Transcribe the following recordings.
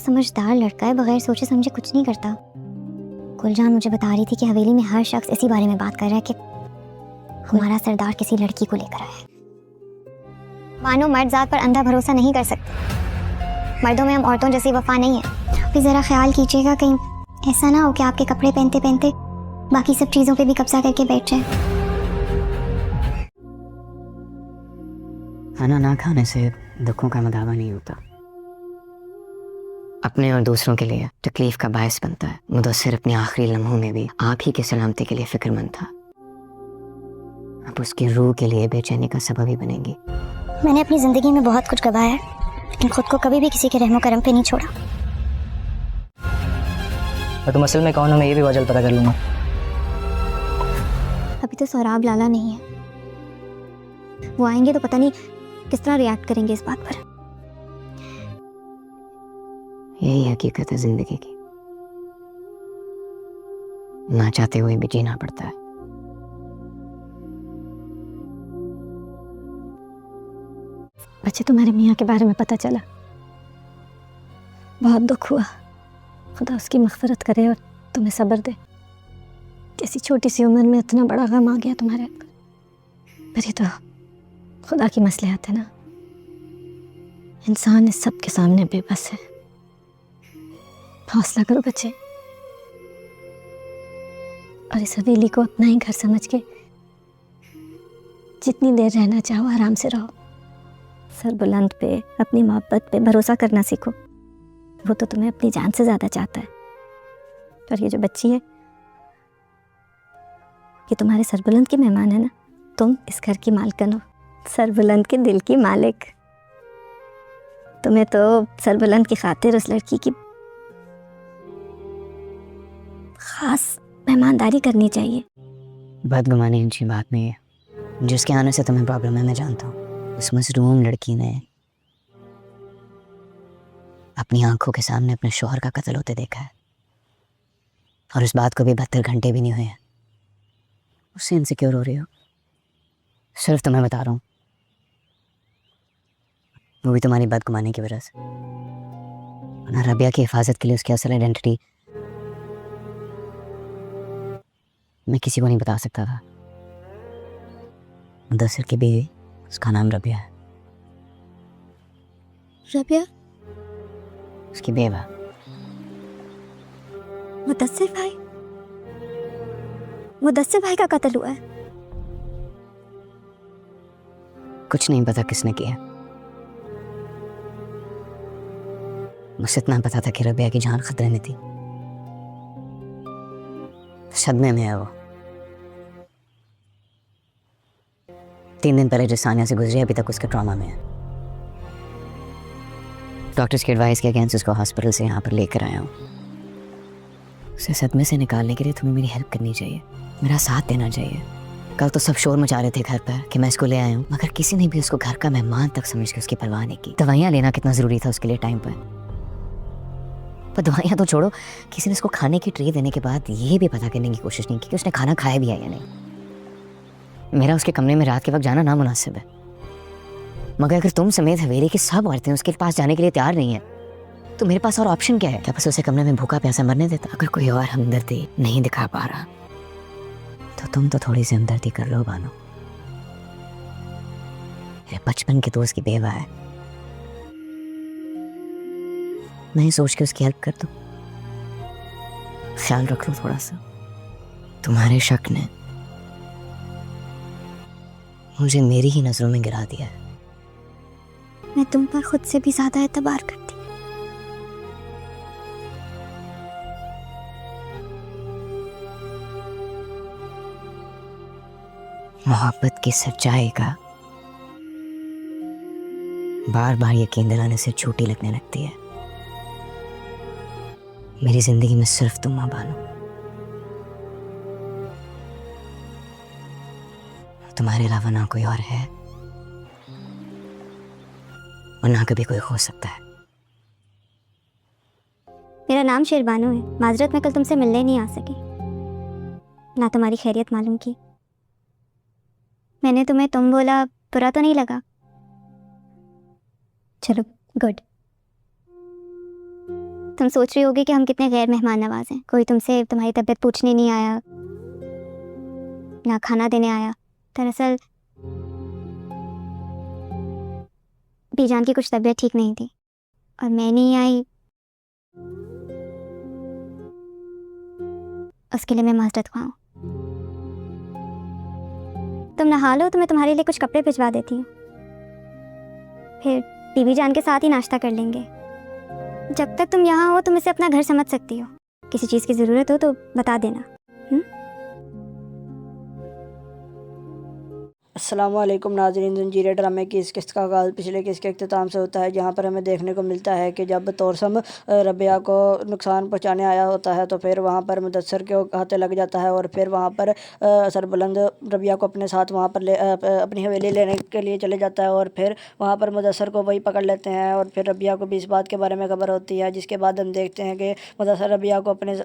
समझदार लड़का है, बगैर सोचे समझे कुछ नहीं करता। गुलजान मुझे बता रही थी कि हवेली में हर शख्स इसी बारे में बात कर रहा है कि हमारा सरदार किसी लड़की को लेकर आया है। मानो मर्द जात पर अंधा भरोसा नहीं कर सकते। मर्दों में हम औरतों जैसी वफा नहीं है। फिर ज़रा ख्याल कीजिएगा कहीं ऐसा ना हो कि आपके कपड़े पहनते पहनते बाकी सब चीज़ों पे भी कब्जा करके बैठ जाए। खाना ना खाने से दुखों का मदावा नहीं होता, अपने और दूसरों के लिए तकलीफ का बायस बनता है। मुदस्सिर अपने आखिरी लम्हों में भी आप ही की सलामती के लिए फिक्रमंद था। अब उसकी रूह के लिए बेचैनी का सबब ही बनेंगी। मैंने अपनी ज़िंदगी में बहुत कुछ गवाया है, लेकिन खुद को कभी भी किसी के रहमो करम पे नहीं छोड़ा। मैं तुम असल में कौन हो, मैं ये भी वजह पता कर लूंगा। अभी तो सौराब लाला नहीं है, वो आएंगे तो पता नहीं किस तरह रिएक्ट करेंगे इस बात पर। यही हकीकत है जिंदगी की, ना चाहते हुए भी जीना पड़ता है। बच्चे, तुम्हारे मियाँ के बारे में पता चला, बहुत दुख हुआ। खुदा उसकी मग़फ़िरत करे और तुम्हें सब्र दे। कैसी छोटी सी उम्र में इतना बड़ा गम आ गया तुम्हारे ऊपर। पर ये तो खुदा की मसलहत है ना, इंसान इस सब के सामने बेबस है। हौसला करो बच्चे, और इस हवेली को अपना ही घर समझ के जितनी देर रहना चाहो आराम से रहो। सर बुलंद पे, अपनी मोहब्बत पे भरोसा करना सीखो। वो तो तुम्हें अपनी जान से ज़्यादा चाहता है। और ये जो बच्ची है, ये तुम्हारे सरबुलंद की मेहमान है ना। तुम इस घर की मालकिन हो, सरबुलंद के दिल की मालिक। तुम्हें तो सरबुलंद की खातिर उस लड़की की खास मेहमानदारी करनी चाहिए। बदगुमानी अच्छी बात नहीं है। जिसके आने से तुम्हें प्रॉब्लम है मैं जानता हूँ। उस मजलूम लड़की ने अपनी आंखों के सामने अपने शौहर का कत्ल होते देखा है, और इस बात को भी 72 घंटे भी नहीं हुए हैं। उससे इनसिक्योर हो रही हो। सिर्फ तुम्हें बता रहा हूँ, वो भी तुम्हारी बदगुमानी की वजह से। वरना रबिया की हिफाजत के लिए उसकी असल आइडेंटिटी मैं किसी को नहीं बता सकता था। मुदस्सिर की बीवी, उसका नाम रबिया है। रबिया? उसकी बेवा। मुदस्सिर भाई? मुदस्सिर भाई का कत्ल हुआ है? कुछ नहीं पता किसने किया, मुझे इतना पता था कि रबिया की जान खतरे में थी। सदमे में है वो। 3 दिन पहले जिस सानिया से गुजरी, अभी तक उसके ट्रॉमा में है। डॉक्टर्स की एडवाइस के अगेंस्ट उसको हॉस्पिटल से यहाँ पर लेकर आया हूँ। उसे सदमे से निकालने के लिए तुम्हें मेरी हेल्प करनी चाहिए, मेरा साथ देना चाहिए। कल तो सब शोर मचा रहे थे घर पर कि मैं इसको ले आया हूँ, मगर किसी ने भी उसको घर का मेहमान तक समझ के उसकी परवाह नहीं की। दवाइयाँ लेना कितना ज़रूरी था उसके लिए टाइम पर दवाइयाँ तो छोड़ो, किसी ने उसको खाने की ट्रे देने के बाद ये भी पता करने की कोशिश नहीं की कि उसने खाना खाया भी है या नहीं। मेरा उसके कमरे में रात के वक्त जाना नामुनासिब है, मगर अगर तुम समेत हवेली की सब औरतें उसके पास जाने के लिए तैयार नहीं है, तो मेरे पास और ऑप्शन क्या है? क्या बस उसे कमरे में भूखा प्यासा मरने देता? अगर कोई और हमदर्दी नहीं दिखा पा रहा तो तुम तो थोड़ी सी हमदर्दी कर लो बानो। मेरे बचपन के दोस्त की बेवा है, मैं सोच के उसकी हेल्प कर दूं। ख्याल रख लो थोड़ा सा। तुम्हारे शक ने मुझे मेरी ही नजरों में गिरा दिया है। मैं तुम पर खुद से भी ज्यादा एतबार करती। मोहब्बत की सच्चाई का बार बार यकीन दिलाने से झूठी लगने लगती है। मेरी जिंदगी में सिर्फ तुम मां बानो। तुम्हारे अलावा ना कोई और है और ना कभी कोई हो सकता है। मेरा नाम शेरबानो है। माजरत मैं कल तुमसे मिलने नहीं आ सकी, ना तुम्हारी खैरियत मालूम की। मैंने तुम्हें तुम बोला, बुरा तो नहीं लगा? चलो गुड। तुम सोच रही होगी कि हम कितने गैर मेहमान नवाज हैं। कोई तुमसे तुम्हारी तबीयत पूछने नहीं आया, ना खाना देने आया। दरअसल बीजान की कुछ तबीयत ठीक नहीं थी और मैं नहीं आई, उसके लिए मैं माजरत ख्वाह हूँ। तुम नहा लो तो मैं तुम्हारे लिए कुछ कपड़े भिजवा देती हूँ, फिर बीबी जान के साथ ही नाश्ता कर लेंगे। जब तक तुम यहाँ हो तुम इसे अपना घर समझ सकती हो। किसी चीज़ की ज़रूरत हो तो बता देना। अस्सलाम वालेकुम नाज़रीन, ज़ंजीर ड्रामे की इस किस्त का आगाज़ पिछले किस्त के अख्ताम से होता है, जहाँ पर हमें देखने को मिलता है कि जब तोरसम रबिया को नुकसान पहुँचाने आया होता है तो फिर वहाँ पर मुदस्सर के हाथे लग जाता है और फिर वहाँ पर सरबुलंद रबिया को अपने साथ वहाँ पर अपनी हवेली लेने के लिए चले जाता है और फिर वहाँ पर मुदस्सर को वही पकड़ लेते हैं और फिर रबिया को भी इस बात के बारे में खबर होती है, जिसके बाद हम देखते हैं कि मुदस्सर रबिया को अपने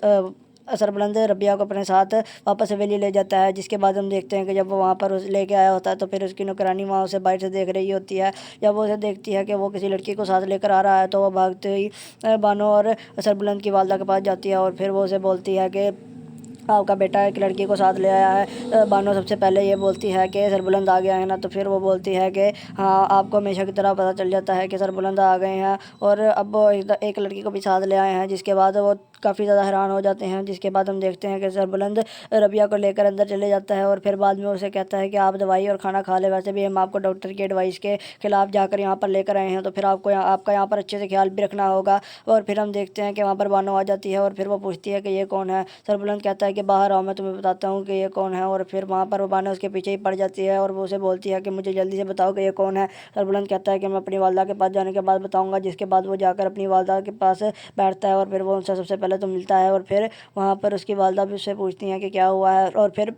सरबुलंद रबिया को अपने साथ वापस हवेली ले जाता है। जिसके बाद हम देखते हैं कि जब वो वहाँ पर लेके आया होता है तो फिर उसकी नौकरानी वहाँ उसे बाहर से देख रही होती है। जब वो उसे देखती है कि वो किसी लड़की को साथ लेकर आ रहा है तो वो भागते ही बानो और सरबुलंद की वालदा के पास जाती है और फिर वो उसे बोलती है कि आपका बेटा एक लड़की को साथ ले आया है। बानो सबसे पहले ये बोलती है कि सरबुलंद आ गया है ना, तो फिर वो बोलती है कि हाँ, आपको हमेशा की तरह पता चल जाता है कि सरबुलंद आ गए हैं और अब वो एक लड़की को भी साथ ले आए हैं। जिसके बाद वो काफ़ी ज़्यादा हैरान हो जाते हैं। जिसके बाद हम देखते हैं कि सरबुलंद रबिया को लेकर अंदर चले जाता है और फिर बाद में उसे कहता है कि आप दवाई और खाना खा ले, वैसे भी हम आपको डॉक्टर की एडवाइस के खिलाफ जाकर यहाँ पर लेकर आए हैं, तो फिर आपको आपका यहाँ पर अच्छे से ख्याल भी रखना होगा। और फिर हम देखते हैं कि वहाँ पर बानो आ जाती है और फिर वो पूछती है कि ये कौन है। सरबुलंद कहता है कि बाहर आओ, मैं तुम्हें बताता हूँ कि ये कौन है। और फिर वहाँ पर वो बानो उसके पीछे ही पड़ जाती है और वो उसे बोलती है कि मुझे जल्दी से बताओ कि ये कौन है। सरबुलंद कहता है कि मैं अपनी वालदा के पास जाने के बाद बताऊँगा। जिसके बाद वो जाकर अपनी वालदा के पास बैठता है और फिर वो उनसे सबसे पहले तो मिलता है और फिर वहाँ पर उसकी वालदा भी उससे पूछती हैं कि क्या हुआ है। और फिर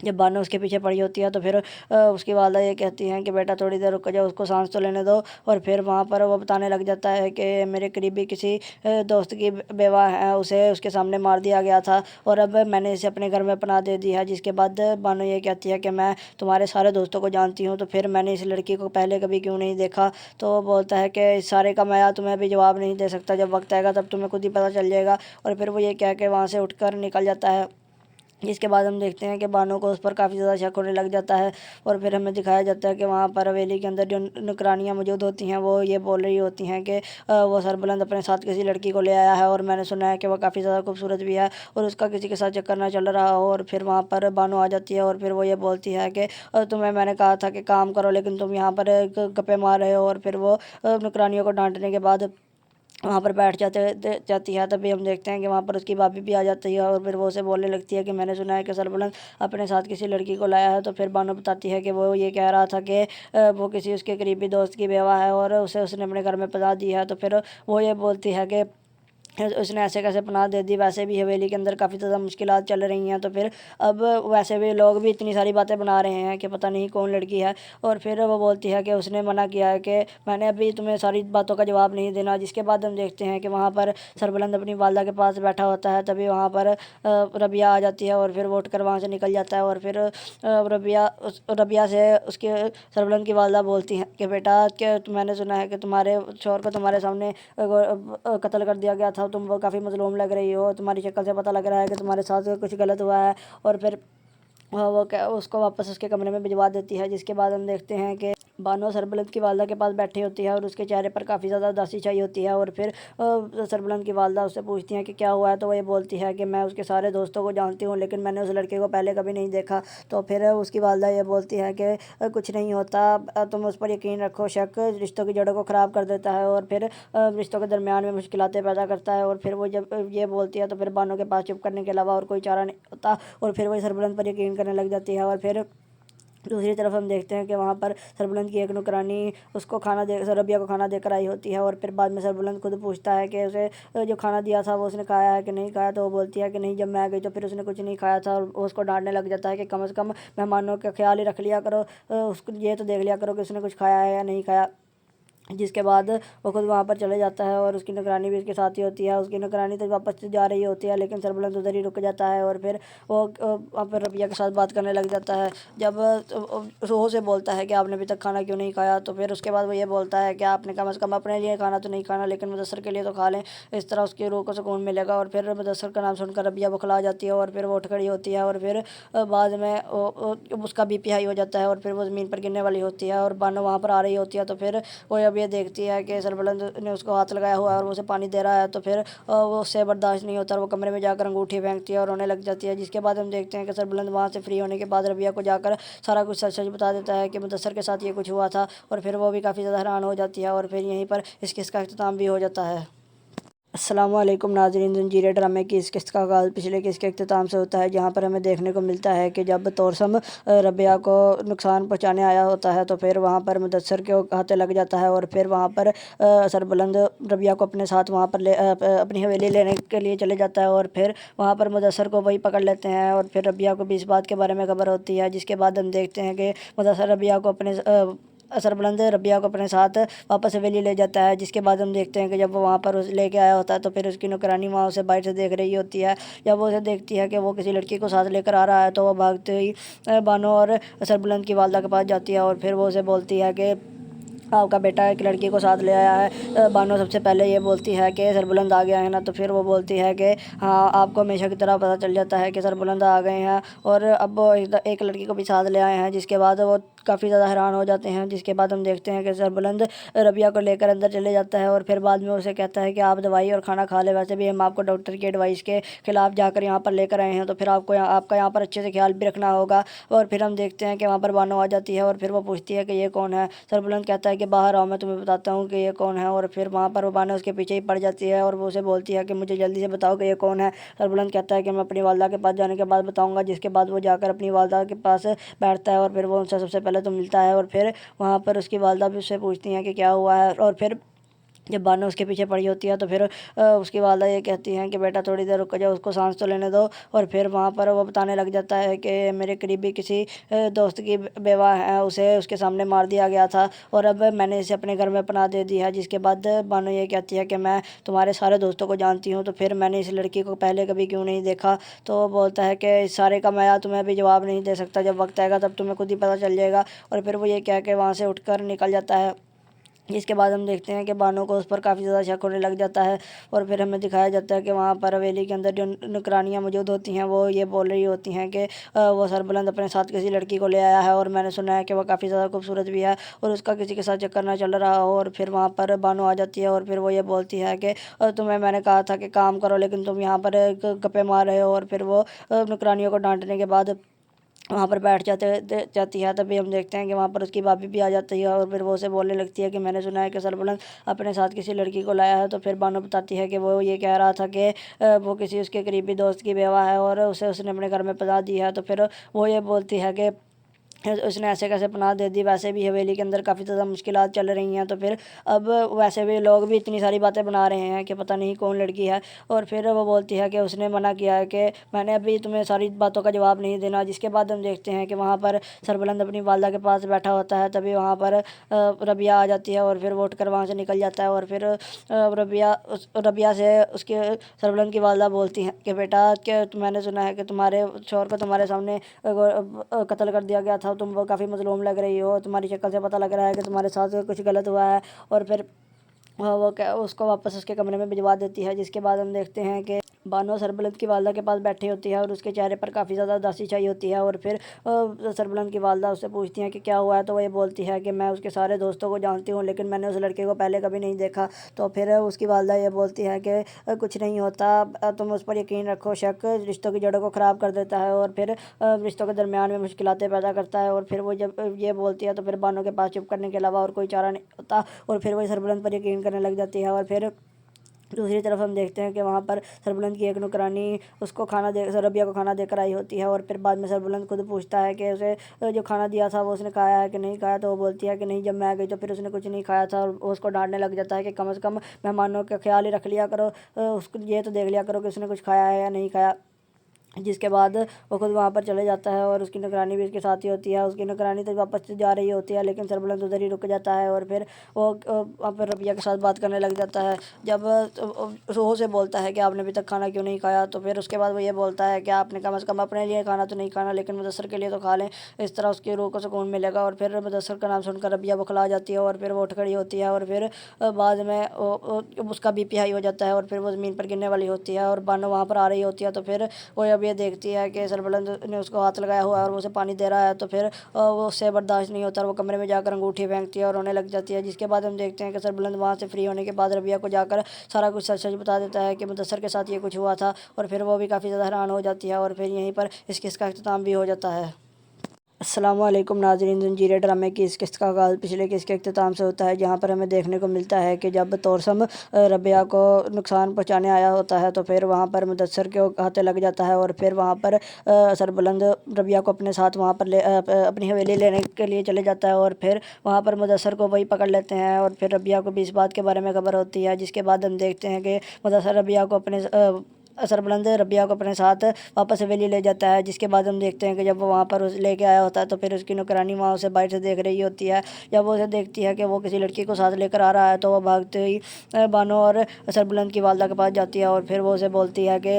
जब बानो उसके पीछे पड़ी होती है तो फिर उसकी वालदा ये कहती हैं कि बेटा थोड़ी देर रुक जाओ, उसको सांस तो लेने दो। और फिर वहाँ पर वो बताने लग जाता है कि मेरे करीबी किसी दोस्त की बेवा है, उसे उसके सामने मार दिया गया था और अब मैंने इसे अपने घर में पनाह दे दी है। जिसके बाद बानो ये कहती है कि मैं तुम्हारे सारे दोस्तों को जानती हूँ, तो फिर मैंने इस लड़की को पहले कभी क्यों नहीं देखा। तो वो बोलता है कि इस सारे का मैं तुम्हें अभी जवाब नहीं दे सकता, जब वक्त आएगा तब तुम्हें खुद ही पता चल जाएगा। और फिर वो ये कह के वहाँ से उठकर निकल जाता है। जिसके बाद हम देखते हैं कि बानो को उस पर काफ़ी ज़्यादा शक होने लग जाता है और फिर हमें दिखाया जाता है कि वहाँ पर हवेली के अंदर जो नौकरानियाँ मौजूद होती हैं वो ये बोल रही होती हैं कि वो सरबुलंद अपने साथ किसी लड़की को ले आया है और मैंने सुना है कि वो काफ़ी ज़्यादा खूबसूरत भी है और उसका किसी के साथ चक्कर ना चल रहा हो। और फिर वहाँ पर बानो आ जाती है और फिर वो ये बोलती है कि तुम्हें मैंने कहा था कि काम करो, लेकिन तुम यहाँ पर गप्पे मार रहे हो। और फिर वो नौकरानियों को डांटने के बाद वहाँ पर बैठ जाती है। तभी हम देखते हैं कि वहाँ पर उसकी भाभी भी आ जाती है और फिर वो उसे बोलने लगती है कि मैंने सुना है कि सरबुलंद अपने साथ किसी लड़की को लाया है। तो फिर बानो बताती है कि वो ये कह रहा था कि वो किसी उसके करीबी दोस्त की बेवा है और उसे उसने अपने घर में पहुँचा दी है। तो फिर वो ये बोलती है कि उसने ऐसे कैसे पनाह दे दी, वैसे भी हवेली के अंदर काफ़ी ज़्यादा मुश्किलात चल रही हैं। तो फिर अब वैसे भी लोग भी इतनी सारी बातें बना रहे हैं कि पता नहीं कौन लड़की है। और फिर वो बोलती है कि उसने मना किया है कि मैंने अभी तुम्हें सारी बातों का जवाब नहीं देना। जिसके बाद हम देखते हैं कि वहाँ पर सरबुलंद अपनी वालदा के पास बैठा होता है। तभी वहाँ पर रबिया आ जाती है और फिर वो उठकर वहाँ से निकल जाता है। और फिर रबिया से उसके सरबुलंद की वालदा बोलती हैं कि बेटा क्या मैंने सुना है कि तुम्हारे शौहर को तुम्हारे सामने कत्ल कर दिया गया था, तुम वो काफ़ी मज़लूम लग रही हो, तुम्हारी शक्ल से पता लग रहा है कि तुम्हारे साथ कुछ गलत हुआ है। और फिर वो उसको वापस उसके कमरे में भिजवा देती है। जिसके बाद हम देखते हैं कि बानो सरबुलंद की वालदा के पास बैठी होती है और उसके चेहरे पर काफ़ी ज़्यादा उदासी छाई होती है। और फिर सरबुलंद की वालदा उससे पूछती है कि क्या हुआ है। तो वो ये बोलती है कि मैं उसके सारे दोस्तों को जानती हूँ, लेकिन मैंने उस लड़के को पहले कभी नहीं देखा। तो फिर उसकी वालदा ये बोलती है कि कुछ नहीं होता, तुम उस पर यकीन रखो, शक रिश्तों की जड़ों को ख़राब कर देता है और फिर रिश्तों के दरमियान में मुश्किलातें पैदा करता है। और फिर वो जब ये बोलती है तो फिर बानो के पास चुप करने के अलावा और कोई चारा नहीं होता और फिर वही सरबुलंद पर यकीन करने लग जाती है। और फिर दूसरी तरफ हम देखते हैं कि वहाँ पर सरबुलंद की एक नौकरानी उसको खाना दे रबिया को खाना देकर आई होती है। और फिर बाद में सरबुलंद खुद पूछता है कि उसे जो खाना दिया था वो उसने खाया है कि नहीं खाया। तो वो बोलती है कि नहीं, जब मैं आ गई तो फिर उसने कुछ नहीं खाया था। और वो उसको डांटने लग जाता है कि कम से कम मेहमानों का ख्याल ही रख लिया करो, उसको ये तो देख लिया करो कि उसने कुछ खाया है या नहीं खाया। जिसके बाद वो खुद वहाँ पर चले जाता है और उसकी निगरानी भी उसके साथ ही होती है। उसकी निगरानी तो वापस से जा रही होती है, लेकिन सरबलंद उधर ही रुक जाता है और फिर वो वहाँ पर रबिया के साथ बात करने लग जाता है। जब रूह से बोलता है कि आपने अभी तक खाना क्यों नहीं खाया, तो फिर उसके बाद वो ये बोलता है कि आपने कम से कम अपने लिए खाना तो नहीं खाना, लेकिन मुदस्सर के लिए तो खा लें, इस तरह उसकी रूह को सुकून मिलेगा। और फिर मुदस्सर का नाम सुनकर रबिया बौखला जाती है और फिर वो उठ खड़ी होती है और फिर बाद में उसका बीपी हाई हो जाता है और फिर वो ज़मीन पर गिरने वाली होती है और बानो वहाँ पर आ रही होती है। तो फिर वो अब ये देखती है कि सरबलंद ने उसको हाथ लगाया हुआ है और वो उसे पानी दे रहा है, तो फिर वो उससे बर्दाश्त नहीं होता और वो कमरे में जाकर अंगूठी फेंकती है और रोने लग जाती है। जिसके बाद हम देखते हैं कि सरबलंद वहाँ से फ्री होने के बाद रबिया को जाकर सारा कुछ सच सच बता देता है कि मुदस्सर के साथ ये कुछ हुआ था, और फिर वो भी काफ़ी ज़्यादा हैरान हो जाती है और फिर यहीं पर इस किस्त का अख्ताम भी हो जाता है। अस्सलामुअलैकुम नाज़रीन, ज़ंजीर ड्रामे की इस किस्त का आगाज़ पिछले किस्त के अख्ताम से होता है, जहाँ पर हमें देखने को मिलता है कि जब तौरसम रबिया को नुकसान पहुँचाने आया होता है, तो फिर वहाँ पर मुदस्सर के हाथे लग जाता है और फिर वहाँ पर सरबलंद रबिया को अपने साथ वहाँ पर अपनी हवेली लेने के लिए चले जाता है और फिर वहाँ पर मुदस्सर को वही पकड़ लेते हैं और फिर रबिया को भी इस बात के बारे में खबर होती है। जिसके बाद हम देखते हैं कि मुदस्सर रबिया को अपने सरबलंद रबिया को अपने साथ वापस हवेली ले जाता है। जिसके बाद हम देखते हैं कि जब वो वहाँ पर उस लेके आया होता है, तो फिर उसकी नौकरानी वहाँ उसे बाहर से देख रही होती है। जब वो उसे देखती है कि वो किसी लड़की को साथ लेकर आ रहा है, तो वो भागते ही बानो और सरबलंद की वालदा के पास जाती है और फिर वो उसे बोलती है कि आपका बेटा एक लड़की को साथ ले आया है। बानो सबसे पहले ये बोलती है कि सरबुलंद आ गया है ना, तो फिर वो बोलती है कि हाँ, आपको हमेशा की तरह पता चल जाता है कि सरबुलंद आ गए हैं और अब वो एक लड़की को भी साथ ले आए हैं। जिसके बाद वो काफ़ी ज़्यादा हैरान हो जाते हैं। जिसके बाद हम देखते हैं कि सरबुलंद रबिया को लेकर अंदर चले जाता है और फिर बाद में उसे कहता है कि आप दवाई और खाना खा ले, वैसे भी हम आपको डॉक्टर की एडवाइस के खिलाफ जाकर यहाँ पर लेकर आए हैं, तो फिर आपको आपका यहाँ पर अच्छे से ख्याल भी रखना होगा। और फिर हम देखते हैं कि वहाँ पर बानो आ जाती है और फिर वो पूछती है कि ये कौन है। सरबुलंद कहता है कि बाहर आओ, मैं तुम्हें बताता हूँ कि ये कौन है। और फिर वहाँ पर वो बानो उसके पीछे ही पड़ जाती है और वो उसे बोलती है कि मुझे जल्दी से बताओ कि ये कौन है। सरबुलंद कहता है कि मैं अपनी वालदा के पास जाने के बाद बताऊँगा। जिसके बाद वो जाकर अपनी वालदा के पास बैठता है और फिर वो उनसे सबसे पहले तो मिलता है और फिर वहाँ पर उसकी वालदा भी उससे पूछती हैं कि क्या हुआ है। और फिर जब बानो उसके पीछे पड़ी होती है, तो फिर उसकी वालदा ये कहती हैं कि बेटा थोड़ी देर रुक जाओ, उसको सांस तो लेने दो। और फिर वहाँ पर वो बताने लग जाता है कि मेरे करीबी किसी दोस्त की बेवा है, उसे उसके सामने मार दिया गया था और अब मैंने इसे अपने घर में पनाह दे दी है। जिसके बाद बानो ये कहती है कि मैं तुम्हारे सारे दोस्तों को जानती हूँ, तो फिर मैंने इस लड़की को पहले कभी क्यों नहीं देखा। तो वो बोलता है कि इस सारे का मैं तुम्हें अभी जवाब नहीं दे सकता, जब वक्त आएगा तब तुम्हें खुद ही पता चल जाएगा। और फिर वो ये कह के वहाँ से उठकर निकल जाता है। इसके बाद हम देखते हैं कि बानो को उस पर काफ़ी ज़्यादा शक होने लग जाता है और फिर हमें दिखाया जाता है कि वहाँ पर हवेली के अंदर जो नौकरानियाँ मौजूद होती हैं, वो ये बोल रही होती हैं कि वो सरबुलंद अपने साथ किसी लड़की को ले आया है और मैंने सुना है कि वह काफ़ी ज़्यादा खूबसूरत भी है और उसका किसी के साथ चक्कर ना चल रहा हो। और फिर वहाँ पर बानो आ जाती है और फिर वो ये बोलती है कि तुम्हें मैंने कहा था कि काम करो, लेकिन तुम यहाँ पर गप्पे मार रहे हो। और फिर वो नौकरानियों को डांटने के बाद वहाँ पर बैठ जाती है। तभी हम देखते हैं कि वहाँ पर उसकी भाभी भी आ जाती है और फिर वो उसे बोलने लगती है कि मैंने सुना है कि सरबुलंद अपने साथ किसी लड़की को लाया है। तो फिर बानो बताती है कि वो ये कह रहा था कि वो किसी उसके करीबी दोस्त की बेवा है और उसे उसने अपने घर में पना दी है। तो फिर वो ये बोलती है कि उसने ऐसे कैसे पनाह दे दी, वैसे भी हवेली के अंदर काफ़ी ज़्यादा मुश्किलात चल रही हैं। तो फिर अब वैसे भी लोग भी इतनी सारी बातें बना रहे हैं कि पता नहीं कौन लड़की है। और फिर वो बोलती है कि उसने मना किया है कि मैंने अभी तुम्हें सारी बातों का जवाब नहीं देना। जिसके बाद हम देखते हैं कि वहाँ पर सरबुलंद अपनी वालदा के पास बैठा होता है। तभी वहाँ पर रबिया आ जाती है और फिर वो उठकर वहाँ से निकल जाता है। और फिर रबिया से उसके सरबुलंद की वालदा बोलती हैं कि बेटा, क्या मैंने सुना है कि तुम्हारे शौहर को तुम्हारे सामने कत्ल कर दिया गया था, तुम वो काफ़ी मज़लूम लग रही हो, तुम्हारी शक्ल से पता लग रहा है कि तुम्हारे साथ कुछ गलत हुआ है। और फिर वो क्या उसको वापस उसके कमरे में भिजवा देती है। जिसके बाद हम देखते हैं कि बानो सरबलंद की वालदा के पास बैठी होती है और उसके चेहरे पर काफ़ी ज़्यादा उदासी छाई होती है। और फिर सरबलंद की वालदा उससे पूछती हैं कि क्या हुआ है। तो वो ये बोलती है कि मैं उसके सारे दोस्तों को जानती हूँ, लेकिन मैंने उस लड़के को पहले कभी नहीं देखा। तो फिर उसकी वालदा ये बोलती है कि कुछ नहीं होता, तुम उस पर यकीन रखो, शक रिश्तों की जड़ों को ख़राब कर देता है और फिर रिश्तों के दरमियान में मुश्किलातें पैदा करता है। और फिर वो जब ये बोलती है, तो फिर बानो के पास चुप करने के अलावा और कोई चारा नहीं होता और फिर वो सरबलंद पर यकीन करने लग जाती है। और फिर दूसरी तरफ हम देखते हैं कि वहाँ पर सरबुलंद की एक नौकरानी उसको खाना दे रबिया को खाना देकर आई होती है। और फिर बाद में सरबुलंद खुद पूछता है कि उसे जो खाना दिया था वो उसने खाया है कि नहीं खाया। तो वो बोलती है कि नहीं, जब मैं गई तो फिर उसने कुछ नहीं खाया था। और वो उसको डांटने लग जाता है कि कम से कम मेहमानों का ख्याल ही रख लिया करो, उसको ये तो देख लिया करो कि उसने कुछ खाया है या नहीं खाया। जिसके बाद वो खुद वहाँ पर चले जाता है और उसकी निगरानी भी उसके साथ ही होती है। उसकी निगरानी तो वापस से जा रही होती है, लेकिन सरबलंद उधर ही रुक जाता है और फिर वो वहाँ पर रबिया के साथ बात करने लग जाता है। जब वो से बोलता है कि आपने अभी तक खाना क्यों नहीं खाया, तो फिर उसके बाद वो ये बोलता है कि आपने कम से कम अपने लिए खाना तो नहीं खाना, लेकिन मुदस्सर के लिए तो खा लें, इस तरह उसकी रूह को सुकून मिलेगा। और फिर मुदस्सर का नाम सुनकर रबिया बौखला जाती है और फिर वो उठ खड़ी होती है और फिर बाद में उसका बीपी हाई हो जाता है और फिर वो ज़मीन पर गिरने वाली होती है और बानो वहाँ पर आ रही होती है। तो फिर वो अब ये देखती है कि सरबलंद ने उसको हाथ लगाया हुआ है और वो उसे पानी दे रहा है, तो फिर वो उससे बर्दाश्त नहीं होता और वो कमरे में जाकर अंगूठी फेंकती है और रोने लग जाती है। जिसके बाद हम देखते हैं कि सरबलंद वहाँ से फ्री होने के बाद रबिया को जाकर सारा कुछ सच सच बता देता है कि मुदस्सर के साथ ये कुछ हुआ था, और फिर वो भी काफ़ी ज़्यादा हैरान हो जाती है और फिर यहीं पर इस किस्त का अख्ताम भी हो जाता है। अस्सलामुअलैकुम नाज़रीन, ज़ंजीर ड्रामे की इस किस्त का आगाज़ पिछले किस्त के अख्ताम से होता है, जहाँ पर हमें देखने को मिलता है कि जब तौरसम रबिया को नुकसान पहुँचाने आया होता है, तो फिर वहाँ पर मुदस्सर के हाथे लग जाता है और फिर वहाँ पर सरबलंद रबिया को अपने साथ वहाँ पर अपनी हवेली लेने के लिए चले जाता है और फिर वहाँ पर मुदस्सर को वही पकड़ लेते हैं और फिर रबिया को भी इस बात के बारे में खबर होती है। जिसके बाद हम देखते हैं कि मुदस्सर रबिया को अपने सरबलंद रबिया को अपने साथ वापस हवेली ले जाता है। जिसके बाद हम देखते हैं कि जब वो वहाँ पर उस लेके आया होता है, तो फिर उसकी नौकरानी वहाँ उसे बाहर से देख रही होती है। जब वो उसे देखती है कि वो किसी लड़की को साथ लेकर आ रहा है, तो वो भागते ही बानो और सरबलंद की वालदा के पास जाती है और फिर वो उसे बोलती है कि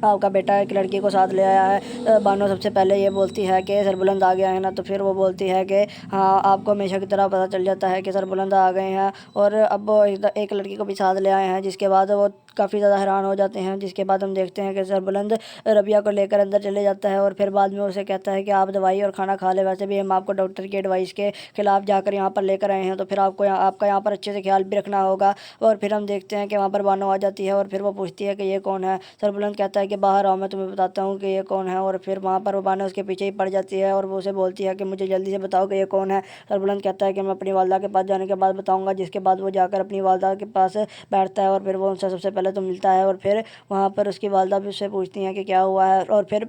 आपका बेटा एक लड़की को साथ ले आया है। बानो सबसे पहले ये बोलती है कि सरबुलंद आ गया है ना, तो फिर वो बोलती है कि हाँ, आपको हमेशा की तरह पता चल जाता है कि सरबुलंद आ गए हैं और अब वो एक लड़की को भी साथ ले आए हैं। जिसके बाद वो काफ़ी ज़्यादा हैरान हो जाते हैं। जिसके बाद हम देखते हैं कि सरबुलंद रबिया को लेकर अंदर चले जाता है और फिर बाद में उसे कहता है कि आप दवाई और खाना खा ले, वैसे भी हम आपको डॉक्टर की एडवाइस के खिलाफ जाकर यहाँ पर लेकर आए हैं, तो फिर आपका यहाँ पर अच्छे से ख्याल भी रखना होगा। और फिर हम देखते हैं कि वहाँ पर बानो आ जाती है और फिर वो पूछती है कि ये कौन है। सरबुलंद कहता है कि बाहर आओ, मैं तुम्हें बताता हूँ कि ये कौन है। और फिर वहाँ पर वो बानो उसके पीछे ही पड़ जाती है और वो उसे बोलती है कि मुझे जल्दी से बताओ कि ये कौन है। सरबुलंद कहता है कि मैं अपनी वालदा के पास जाने के बाद बताऊँगा। जिसके बाद वो जाकर अपनी वालदा के पास बैठता है और फिर वो उनसे सबसे पहले तो मिलता है और फिर वहाँ पर उसकी वालदा भी उससे पूछती हैं कि क्या हुआ है। और फिर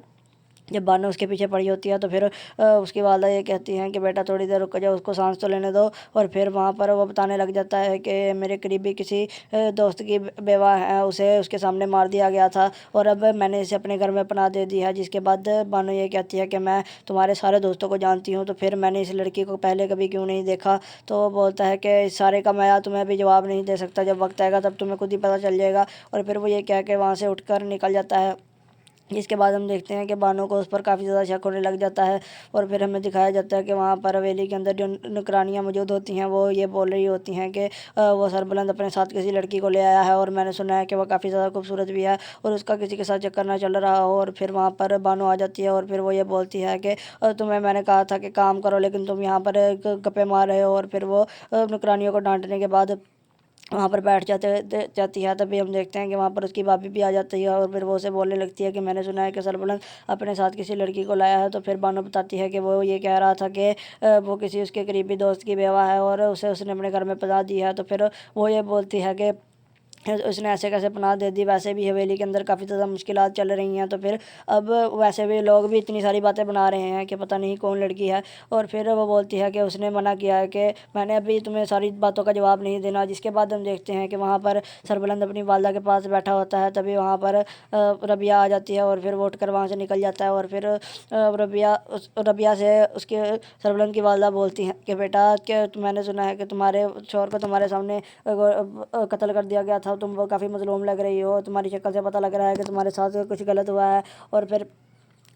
जब बानो उसके पीछे पड़ी होती है, तो फिर उसकी वालदा ये कहती हैं कि बेटा थोड़ी देर रुक जाओ, उसको सांस तो लेने दो। और फिर वहाँ पर वो बताने लग जाता है कि मेरे करीबी किसी दोस्त की बेवा है, उसे उसके सामने मार दिया गया था और अब मैंने इसे अपने घर में पनाह दे दी है। जिसके बाद बानो ये कहती है कि मैं तुम्हारे सारे दोस्तों को जानती हूँ, तो फिर मैंने इस लड़की को पहले कभी क्यों नहीं देखा। तो वो बोलता है कि इस सारे का मैं तुम्हें अभी जवाब नहीं दे सकता, जब वक्त आएगा तब तुम्हें खुद ही पता चल जाएगा। और फिर वो ये कह के वहाँ से उठकर निकल जाता है। जिसके बाद हम देखते हैं कि बानो को उस पर काफ़ी ज़्यादा शक होने लग जाता है और फिर हमें दिखाया जाता है कि वहाँ पर हवेली के अंदर जो नौकरानियाँ मौजूद होती हैं, वो ये बोल रही होती हैं कि वो सरबुलंद अपने साथ किसी लड़की को ले आया है और मैंने सुना है कि वह काफ़ी ज़्यादा खूबसूरत भी है और उसका किसी के साथ चक्कर ना चल रहा हो। और फिर वहाँ पर बानो आ जाती है और फिर वो ये बोलती है कि तुम्हें मैंने कहा था कि काम करो, लेकिन तुम यहाँ पर गप्पे मार रहे हो। और फिर वो नौकरानियों को डांटने के बाद वहाँ पर बैठ जाती है। तभी हम देखते हैं कि वहाँ पर उसकी भाभी भी आ जाती है और फिर वो उसे बोलने लगती है कि मैंने सुना है कि सरबुलंद अपने साथ किसी लड़की को लाया है। तो फिर बानो बताती है कि वो ये कह रहा था कि वो किसी उसके करीबी दोस्त की बेवा है और उसे उसने अपने घर में पना दी है। तो फिर वो ये बोलती है कि उसने ऐसे कैसे पनाह दे दी, वैसे भी हवेली के अंदर काफ़ी ज़्यादा मुश्किलात चल रही हैं। तो फिर अब वैसे भी लोग भी इतनी सारी बातें बना रहे हैं कि पता नहीं कौन लड़की है। और फिर वो बोलती है कि उसने मना किया है कि मैंने अभी तुम्हें सारी बातों का जवाब नहीं देना। जिसके बाद हम देखते हैं कि वहाँ पर सरबुलंद अपनी वालदा के पास बैठा होता है। तभी वहाँ पर रबिया आ जाती है और फिर वो उठकर वहाँ से निकल जाता है। और फिर रबिया से उसके सरबुलंद की वालदा बोलती हैं कि बेटा, क्या मैंने सुना है कि तुम्हारे शौहर को तुम्हारे सामने कत्ल कर दिया गया था, तुम वो काफ़ी मज़लूम लग रही हो, तुम्हारी शक्ल से पता लग रहा है कि तुम्हारे साथ कुछ गलत हुआ है। और फिर